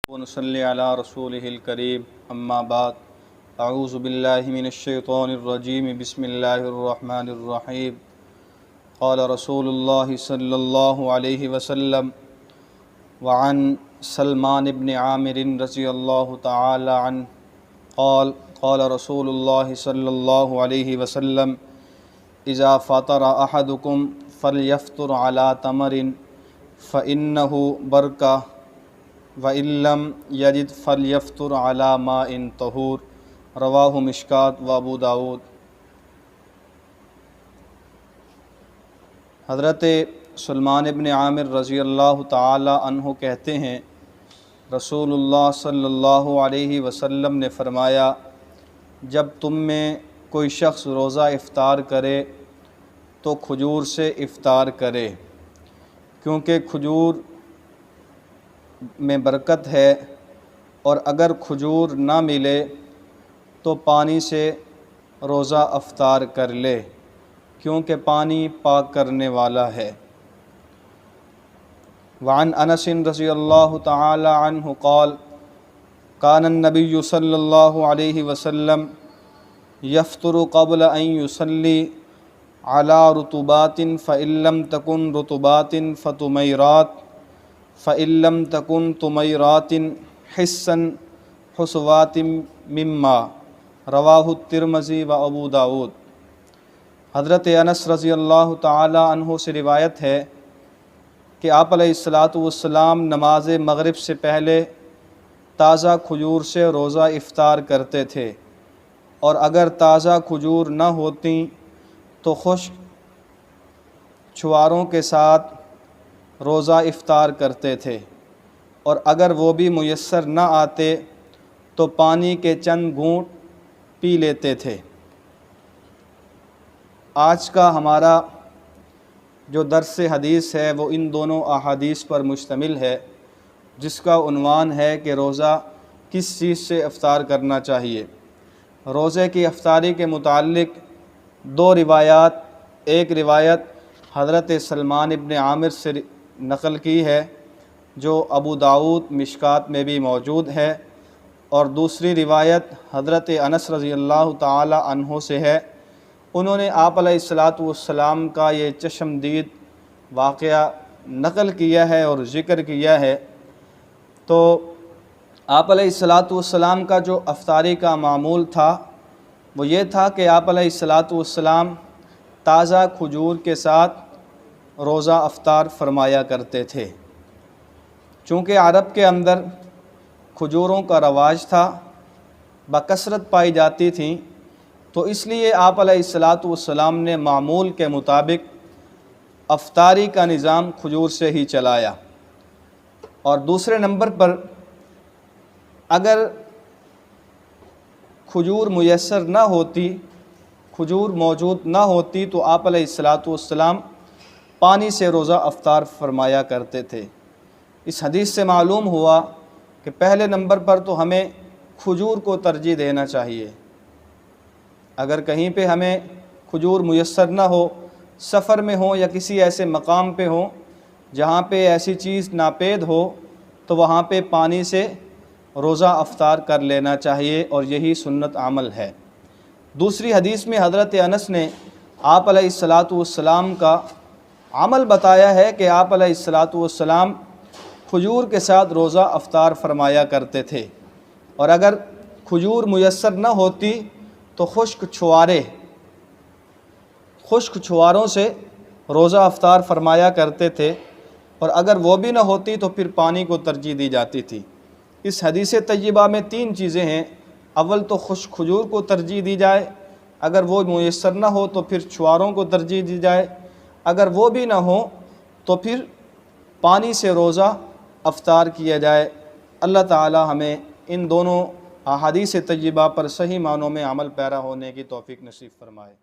ونصلی علی رسولہ الکریم اما بعد اعوذ باللہ من الشیطان الرجیم بسم اللہ الرحمن الرحیم قال رسول اللہ صلی اللہ علیہ وسلم وعن سلمان بن عامر رضی اللہ تعالی عنہ قال قال رسول اللہ صلی اللہ علیہ وسلم اذا فطر احدکم فلیفطر علی تمر فإنہ برکہ وَإِن لَّمْ يَجِدْ فَلْيَفْطُرْ عَلَى مَاءٍ طَهُورٍ رواہ مشکات و ابو داود۔ حضرت سلمان ابن عامر رضی اللہ تعالی عنہ کہتے ہیں رسول اللہ صلی اللہ علیہ وسلم نے فرمایا، جب تم میں کوئی شخص روزہ افطار کرے تو کھجور سے افطار کرے، کیونکہ کھجور میں برکت ہے، اور اگر کھجور نہ ملے تو پانی سے روزہ افطار کر لے، کیونکہ پانی پاک کرنے والا ہے۔ وعن انس رضی اللہ تعالی عنہ قال کان النبی صلی اللہ علیہ وسلم یفطر قبل ان یصلی علی رطبات فإن لم تکن رطبات فتمیرات فإن لم تکن تمیرات حسا حسوات مما رواہ الترمذی و ابو داود۔ حضرت انس رضی اللہ تعالی عنہ سے روایت ہے کہ آپ علیہ السلام نماز مغرب سے پہلے تازہ کھجور سے روزہ افطار کرتے تھے، اور اگر تازہ کھجور نہ ہوتیں تو خشک چھواروں کے ساتھ روزہ افطار کرتے تھے، اور اگر وہ بھی میسر نہ آتے تو پانی کے چند گھونٹ پی لیتے تھے۔ آج کا ہمارا جو درس حدیث ہے وہ ان دونوں احادیث پر مشتمل ہے، جس کا عنوان ہے کہ روزہ کس چیز سے افطار کرنا چاہیے۔ روزے کی افطاری کے متعلق دو روایات، ایک روایت حضرت سلمان ابن عامر سے نقل کی ہے جو ابو داود مشکات میں بھی موجود ہے، اور دوسری روایت حضرت انس رضی اللہ تعالی عنہ سے ہے۔ انہوں نے آپ علیہ السلام کا یہ چشمدید واقعہ نقل کیا ہے اور ذکر کیا ہے۔ تو آپ علیہ السلام کا جو افطاری کا معمول تھا وہ یہ تھا کہ آپ علیہ السلام تازہ کھجور کے ساتھ روزہ افطار فرمایا کرتے تھے۔ چونکہ عرب کے اندر کھجوروں کا رواج تھا، بکثرت پائی جاتی تھیں، تو اس لیے آپ علیہ السلام نے معمول کے مطابق افطاری کا نظام کھجور سے ہی چلایا۔ اور دوسرے نمبر پر اگر کھجور میسر نہ ہوتی، کھجور موجود نہ ہوتی، تو آپ علیہ السلام پانی سے روزہ افطار فرمایا کرتے تھے۔ اس حدیث سے معلوم ہوا کہ پہلے نمبر پر تو ہمیں کھجور کو ترجیح دینا چاہیے۔ اگر کہیں پہ ہمیں کھجور میسر نہ ہو، سفر میں ہو یا کسی ایسے مقام پہ ہو جہاں پہ ایسی چیز ناپید ہو، تو وہاں پہ پانی سے روزہ افطار کر لینا چاہیے، اور یہی سنت عمل ہے۔ دوسری حدیث میں حضرت انس نے آپ علیہ السلام کا عمل بتایا ہے کہ آپ علیہ السلام کھجور کے ساتھ روزہ افطار فرمایا کرتے تھے، اور اگر کھجور میسر نہ ہوتی تو خشک چھواروں سے روزہ افطار فرمایا کرتے تھے، اور اگر وہ بھی نہ ہوتی تو پھر پانی کو ترجیح دی جاتی تھی۔ اس حدیث طیبہ میں تین چیزیں ہیں۔ اول تو خشک کھجور کو ترجیح دی جائے، اگر وہ میسر نہ ہو تو پھر چھواروں کو ترجیح دی جائے، اگر وہ بھی نہ ہو تو پھر پانی سے روزہ افطار کیا جائے۔ اللہ تعالی ہمیں ان دونوں احادیث طیبہ پر صحیح معنوں میں عمل پیرا ہونے کی توفیق نصیب فرمائے۔